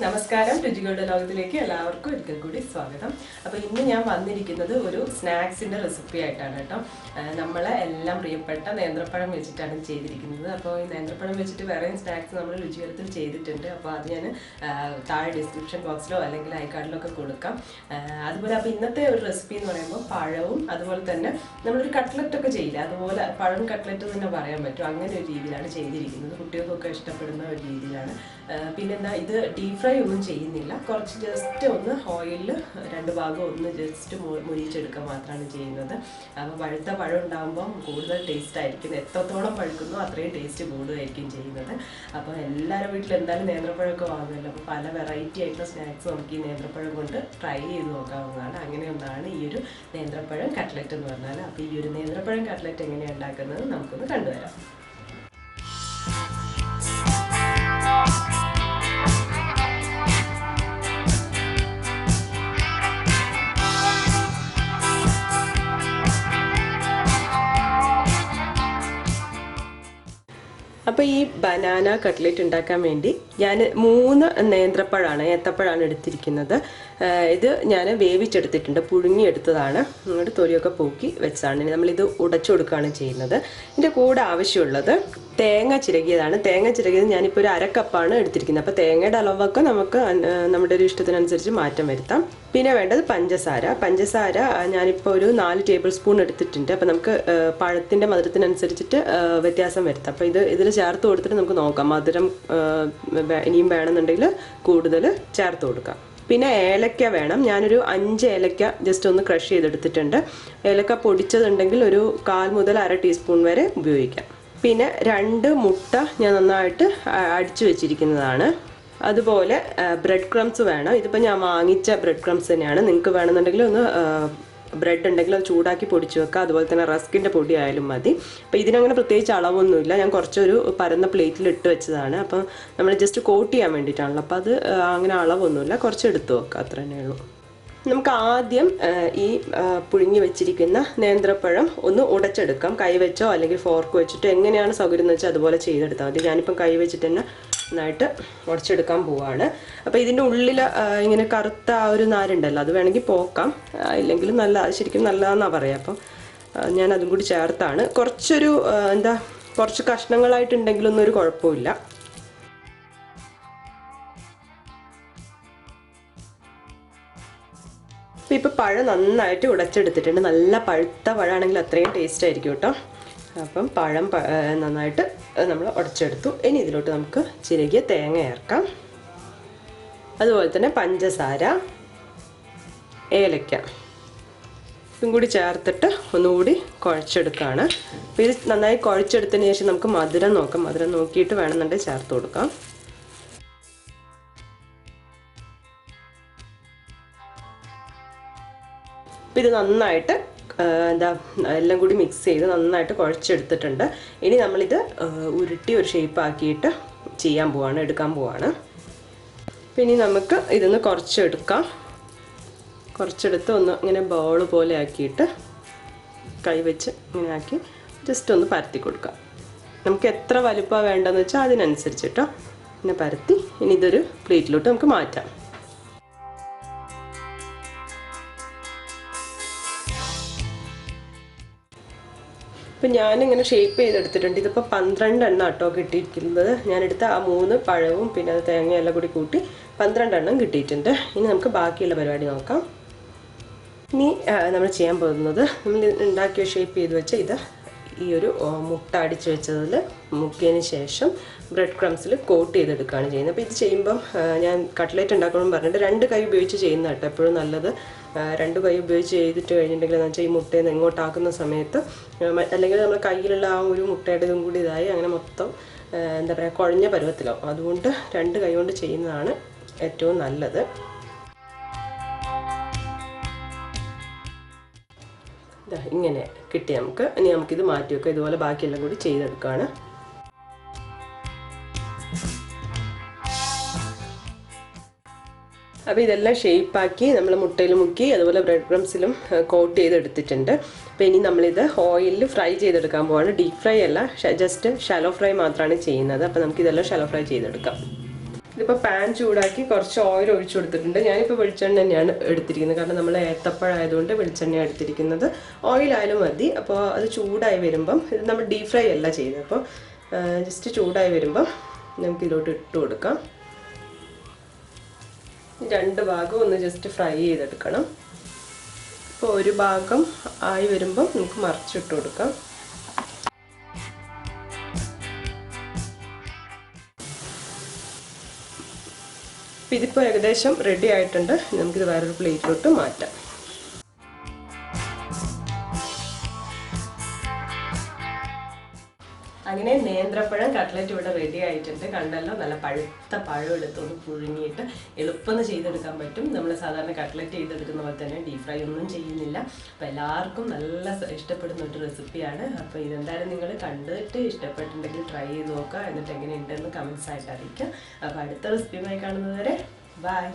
നമസ്കാരം രുചികളുടെ ലോകത്തിലേക്ക് എല്ലാവർക്കും ഒരിക്കൽ കൂടി സ്വാഗതം. അപ്പോൾ ഇന്ന് ഞാൻ വന്നിരിക്കുന്നത് ഒരു സ്നാക്സിൻ്റെ റെസിപ്പി ആയിട്ടാണ് കേട്ടോ. നമ്മളെ എല്ലാം പ്രിയപ്പെട്ട നേന്ത്രപ്പഴം വെച്ചിട്ടാണ് ചെയ്തിരിക്കുന്നത്. അപ്പോൾ ഈ നേന്ത്രപ്പഴം വെച്ചിട്ട് വേറെയും സ്നാക്സ് നമ്മൾ രുചികരത്തിൽ ചെയ്തിട്ടുണ്ട്. അപ്പോൾ അത് ഞാൻ താഴെ ഡിസ്ക്രിപ്ഷൻ ബോക്സിലോ അല്ലെങ്കിൽ ഐക്കാർഡിലോ ഒക്കെ കൊടുക്കാം. അതുപോലെ അപ്പോൾ ഇന്നത്തെ ഒരു റെസിപ്പി എന്ന് പറയുമ്പോൾ പഴവും അതുപോലെ തന്നെ നമ്മളൊരു കട്ട്ലറ്റ് ഒക്കെ ചെയ്യില്ല, അതുപോലെ പഴം കട്ട്ലറ്റ് തന്നെ പറയാൻ പറ്റും. അങ്ങനെ ഒരു രീതിയിലാണ് ചെയ്തിരിക്കുന്നത്. കുട്ടികൾക്കൊക്കെ ഇഷ്ടപ്പെടുന്ന ഒരു രീതിയിലാണ്. പിന്നെന്താ, ഇത് ഡീപ് ഫ്രൈ ഒന്നും ചെയ്യുന്നില്ല, കുറച്ച് ജസ്റ്റ് ഒന്ന് ഓയിലിൽ രണ്ട് ഭാഗം ഒന്ന് ജസ്റ്റ് മുരിച്ചെടുക്കുക മാത്രമാണ് ചെയ്യുന്നത്. അപ്പോൾ പഴുത്ത പഴം ഉണ്ടാകുമ്പം കൂടുതൽ ടേസ്റ്റ് ആയിരിക്കും. എത്രത്തോളം പഴുക്കുന്നോ അത്രയും ടേസ്റ്റ് കൂടുതലായിരിക്കും ചെയ്യുന്നത്. അപ്പോൾ എല്ലാവരും വീട്ടിൽ എന്തായാലും നേന്ത്രപ്പഴമൊക്കെ വാങ്ങുമല്ലോ. അപ്പോൾ പല വെറൈറ്റി ആയിട്ടുള്ള സ്നാക്സ് നമുക്ക് ഈ നേന്ത്രപ്പഴം കൊണ്ട് ട്രൈ ചെയ്ത് നോക്കാവുന്നതാണ്. അങ്ങനെ ഒന്നാണ് ഈ ഒരു നേന്ത്രപ്പഴം കട്ട്ലറ്റ് എന്ന് പറഞ്ഞാൽ. അപ്പോൾ ഈ ഒരു നേന്ത്രപ്പഴം കട്ട്ലറ്റ് എങ്ങനെയാണ് ഉണ്ടാക്കുന്നത് നമുക്കൊന്ന് കണ്ടുവരാം. അപ്പോൾ ഈ ബനാന കട്ട്ലറ്റ് ഉണ്ടാക്കാൻ വേണ്ടി ഞാൻ 3 നേന്ത്രപ്പഴമാണ്, ഏത്തപ്പഴമാണ് എടുത്തിരിക്കുന്നത്. ഇത് ഞാൻ വേവിച്ചെടുത്തിട്ടുണ്ട്, പുഴുങ്ങിയെടുത്തതാണ്. ഇങ്ങോട്ട് തൊലിയൊക്കെ പോക്കി വെച്ചാണ്. നമ്മളിത് ഉടച്ചു കൊടുക്കുകയാണ് ചെയ്യുന്നത്. ഇതിൻ്റെ കൂടെ ആവശ്യമുള്ളത് തേങ്ങ ചിരകിയതാണ്. തേങ്ങ ചിരകിയത് ഞാനിപ്പോൾ ഒരു 1/2 കപ്പാണ് എടുത്തിരിക്കുന്നത്. അപ്പോൾ തേങ്ങയുടെ അളവൊക്കെ നമുക്ക് നമ്മുടെ ഒരു ഇഷ്ടത്തിനനുസരിച്ച് മാറ്റം വരുത്താം. പിന്നെ വേണ്ടത് പഞ്ചസാര ഞാനിപ്പോൾ ഒരു 4 ടേബിൾ സ്പൂൺ എടുത്തിട്ടുണ്ട്. അപ്പോൾ നമുക്ക് പഴത്തിൻ്റെ മധുരത്തിനനുസരിച്ചിട്ട് വ്യത്യാസം വരുത്താം. അപ്പോൾ ഇതിൽ ചേർത്ത് കൊടുത്തിട്ട് നമുക്ക് നോക്കാം. മധുരം ഇനിയും വേണമെന്നുണ്ടെങ്കിൽ കൂടുതൽ ചേർത്ത് കൊടുക്കാം. പിന്നെ ഏലക്ക വേണം. ഞാനൊരു 5 ഏലക്ക ജസ്റ്റ് ഒന്ന് ക്രഷ് ചെയ്തെടുത്തിട്ടുണ്ട്. ഏലക്ക പൊടിച്ചതുണ്ടെങ്കിൽ ഒരു 1/4 മുതൽ 1/2 ടീസ്പൂൺ വരെ ഉപയോഗിക്കാം. പിന്നെ 2 മുട്ട ഞാൻ നന്നായിട്ട് അടിച്ചു വെച്ചിരിക്കുന്നതാണ്. അതുപോലെ ബ്രെഡ് ക്രംസ് വേണം. ഇതിപ്പോൾ ഞാൻ വാങ്ങിച്ച ബ്രെഡ് ക്രംസ് തന്നെയാണ്. നിങ്ങൾക്ക് വേണമെന്നുണ്ടെങ്കിൽ ഒന്ന് ബ്രെഡ് ഉണ്ടെങ്കിൽ അത് ചൂടാക്കി പൊടിച്ച് വെക്കുക. അതുപോലെ തന്നെ റസ്കിൻ്റെ പൊടി ആയാലും മതി. അപ്പോൾ ഇതിനങ്ങനെ പ്രത്യേകിച്ച് അളവൊന്നുമില്ല. ഞാൻ കുറച്ചൊരു പരന്ന പ്ലേറ്റിൽ ഇട്ട് വെച്ചതാണ്. അപ്പോൾ നമ്മൾ ജസ്റ്റ് കോട്ട് ചെയ്യാൻ വേണ്ടിയിട്ടാണല്ലോ. അപ്പോൾ അത് അങ്ങനെ അളവൊന്നുമില്ല, കുറച്ച് എടുത്ത് വെക്കുക, അത്ര തന്നെ ഉള്ളൂ. നമുക്ക് ആദ്യം ഈ പുഴുങ്ങി വെച്ചിരിക്കുന്ന നേന്ത്രപ്പഴം ഒന്ന് ഉടച്ചെടുക്കാം. കൈ വെച്ചോ അല്ലെങ്കിൽ ഫോർക്ക് വെച്ചിട്ടോ എങ്ങനെയാണ് സൗകര്യം എന്ന് വെച്ചാൽ അതുപോലെ ചെയ്തെടുത്താൽ മതി. ഞാനിപ്പം കൈ വെച്ചിട്ട് തന്നെ നന്നായിട്ട് ഉടച്ചെടുക്കാൻ പോവാണ്. അപ്പോൾ ഇതിൻ്റെ ഉള്ളിൽ ഇങ്ങനെ കറുത്ത ആ ഒരു നാരുണ്ടല്ലോ, അത് വേണമെങ്കിൽ പോക്കാം, ഇല്ലെങ്കിലും ശരിക്കും നല്ലതാണെന്നാണ് പറയുക. അപ്പം ഞാൻ അതും കൂടി ചേർത്താണ്. കുറച്ച് കഷ്ണങ്ങളായിട്ടുണ്ടെങ്കിലൊന്നും ഒരു കുഴപ്പമില്ല. അപ്പോൾ ഇപ്പോൾ പഴം നന്നായിട്ട് ഉടച്ചെടുത്തിട്ടുണ്ട്. നല്ല പഴുത്ത പഴമാണെങ്കിൽ അത്രയും ടേസ്റ്റ് ആയിരിക്കും കേട്ടോ. അപ്പം പഴം നന്നായിട്ട് നമ്മൾ ഉടച്ചെടുത്തു. ഇനി ഇതിലോട്ട് നമുക്ക് ചിരകിയ തേങ്ങ ചേർക്കാം. അതുപോലെ തന്നെ പഞ്ചസാര, ഏലക്ക ഇതും കൂടി ചേർത്തിട്ട് ഒന്നുകൂടി കുഴച്ചെടുക്കുകയാണ്. അപ്പോൾ ഇത് നന്നായി കുഴച്ചെടുത്തതിന് ശേഷം നമുക്ക് മധുരം നോക്കാം. മധുരം നോക്കിയിട്ട് വേണമെന്നുണ്ടെങ്കിൽ ചേർത്ത് കൊടുക്കാം. അപ്പോൾ ഇത് നന്നായിട്ട് എല്ലാം കൂടി മിക്സ് ചെയ്ത് നന്നായിട്ട് കുഴച്ചെടുത്തിട്ടുണ്ട്. ഇനി നമ്മളിത് ഉരുട്ടി ഒരു ഷേപ്പ് ആക്കിയിട്ട് എടുക്കാൻ പോവാണ്. പിന്നെ നമുക്ക് ഇതൊന്ന് കുറച്ചെടുത്ത് ഒന്ന് ഇങ്ങനെ ബോൾ പോലെ ആക്കിയിട്ട് കൈ വെച്ച് ഇങ്ങനെ ആക്കി ജസ്റ്റ് ഒന്ന് പരത്തി കൊടുക്കാം. നമുക്ക് എത്ര വലുപ്പമാണ് വേണ്ടതെന്ന് വെച്ചാൽ അതിനനുസരിച്ചിട്ടോ ഇങ്ങനെ പരത്തി ഇനി ഇതൊരു പ്ലേറ്റിലോട്ട് നമുക്ക് മാറ്റാം. ഇപ്പം ഞാനിങ്ങനെ ഷേപ്പ് ചെയ്തെടുത്തിട്ടുണ്ട്. ഇതിപ്പോൾ 12 എണ്ണം കേട്ടോ കിട്ടിയിരിക്കുന്നത്. ഞാനെടുത്ത ആ 3 പഴവും പിന്നെ അത് തേങ്ങയെല്ലാം കൂടി കൂട്ടി 12 എണ്ണം കിട്ടിയിട്ടുണ്ട്. ഇനി നമുക്ക് ബാക്കിയുള്ള പരിപാടി നോക്കാം. ഇനി നമ്മൾ ചെയ്യാൻ പോകുന്നത്, നമ്മൾ ഉണ്ടാക്കിയ ഷേപ്പ് ചെയ്ത് വെച്ച ഈ ഒരു മുട്ട അടിച്ച് വെച്ചതിൽ മുക്കിയതിന് ശേഷം ബ്രെഡ് ക്രംസിൽ കോട്ട് ചെയ്തെടുക്കുകയാണ് ചെയ്യുന്നത്. അപ്പോൾ ഇത് ചെയ്യുമ്പം ഞാൻ കട്ട്ലേറ്റ് ഉണ്ടാക്കണമെന്ന് പറഞ്ഞിട്ട് 2 കൈ ഉപയോഗിച്ച് ചെയ്യുന്ന കേട്ടോ എപ്പോഴും നല്ലത്. 2 കൈ ഉപയോഗിച്ച് ചെയ്തിട്ട് കഴിഞ്ഞിട്ടുണ്ടെങ്കിൽ എന്ന് വെച്ചാൽ ഈ മുട്ടയിൽ നിന്ന് ഇങ്ങോട്ടാക്കുന്ന സമയത്ത് അല്ലെങ്കിൽ നമ്മൾ കയ്യിലുള്ള ആ ഒരു മുട്ടയുടെ ഇതും കൂടി ഇതായി അങ്ങനെ മൊത്തം എന്താ പറയുക കുഴഞ്ഞ പരുവത്തിലാവും. അതുകൊണ്ട് 2 കൈ കൊണ്ട് ചെയ്യുന്നതാണ് ഏറ്റവും നല്ലത്. ഇങ്ങനെ കിട്ടി നമുക്ക്. ഇനി നമുക്കിത് മാറ്റി വെക്കാം. ഇതുപോലെ ബാക്കിയെല്ലാം കൂടി ചെയ്തെടുക്കുകയാണ്. അപ്പോൾ ഇതെല്ലാം ഷേപ്പാക്കി നമ്മൾ മുട്ടയിൽ മുക്കി അതുപോലെ ബ്രെഡ് ക്രംസിലും കോട്ട് ചെയ്തെടുത്തിട്ടുണ്ട്. അപ്പോൾ ഇനി നമ്മളിത് ഓയിലിൽ ഫ്രൈ ചെയ്തെടുക്കാൻ പോവാണ്. ഡീപ് ഫ്രൈ അല്ല, ജസ്റ്റ് ഷാലോ ഫ്രൈ മാത്രമാണ് ചെയ്യുന്നത്. അപ്പോൾ നമുക്കിതെല്ലാം ഷാലോ ഫ്രൈ ചെയ്തെടുക്കാം. ഇതിപ്പോൾ പാൻ ചൂടാക്കി കുറച്ച് ഓയിൽ ഒഴിച്ചു കൊടുത്തിട്ടുണ്ട്. ഞാനിപ്പോൾ വെളിച്ചെണ്ണ തന്നെയാണ് എടുത്തിരിക്കുന്നത്, കാരണം നമ്മൾ ഏത്തപ്പഴമായതുകൊണ്ട് വെളിച്ചെണ്ണ എടുത്തിരിക്കുന്നത്. ഓയിലായാലും മതി. അപ്പോൾ അത് ചൂടായി വരുമ്പം, ഇത് നമ്മൾ ഡീപ് ഫ്രൈ അല്ല ചെയ്തത്, അപ്പോൾ ജസ്റ്റ് ചൂടായി വരുമ്പം നമുക്കിതിലോട്ട് ഇട്ട് കൊടുക്കാം. രണ്ട് ഭാഗം ഒന്ന് ജസ്റ്റ് ഫ്രൈ ചെയ്തെടുക്കണം. അപ്പോൾ ഒരു ഭാഗം ആയി വരുമ്പം നമുക്ക് മറിച്ചിട്ട് കൊടുക്കാം. ഇതിപ്പോൾ ഏകദേശം റെഡി ആയിട്ടുണ്ട്. നമുക്കിത് വേറൊരു പ്ലേറ്റിലോട്ട് മാറ്റാം. അങ്ങനെ നേന്ത്രപ്പഴം കട്ട്ലറ്റ് ഇവിടെ റെഡി ആയിട്ടുണ്ട്. കണ്ടല്ലോ, നല്ല പഴുത്ത പഴം എടുത്തൊന്ന് പുഴുങ്ങിയിട്ട് എളുപ്പം ചെയ്തെടുക്കാൻ പറ്റും. നമ്മൾ സാധാരണ കട്ട്ലറ്റ് ചെയ്തെടുക്കുന്ന പോലെ തന്നെ ഡീപ് ഫ്രൈ ഒന്നും ചെയ്യുന്നില്ല. അപ്പോൾ എല്ലാവർക്കും നല്ല ഇഷ്ടപ്പെടുന്ന ഒരു റെസിപ്പിയാണ്. അപ്പോൾ ഇതെന്തായാലും നിങ്ങൾ കണ്ടിട്ട് ഇഷ്ടപ്പെട്ടിട്ടുണ്ടെങ്കിൽ ട്രൈ ചെയ്ത് നോക്കുക. എന്നിട്ട് എങ്ങനെയുണ്ടെന്ന് കമൻസ് ആയിട്ട് അറിയിക്കുക. അപ്പോൾ അടുത്ത റെസിപ്പിയുമായി കാണുന്നത് വരെ ബൈ.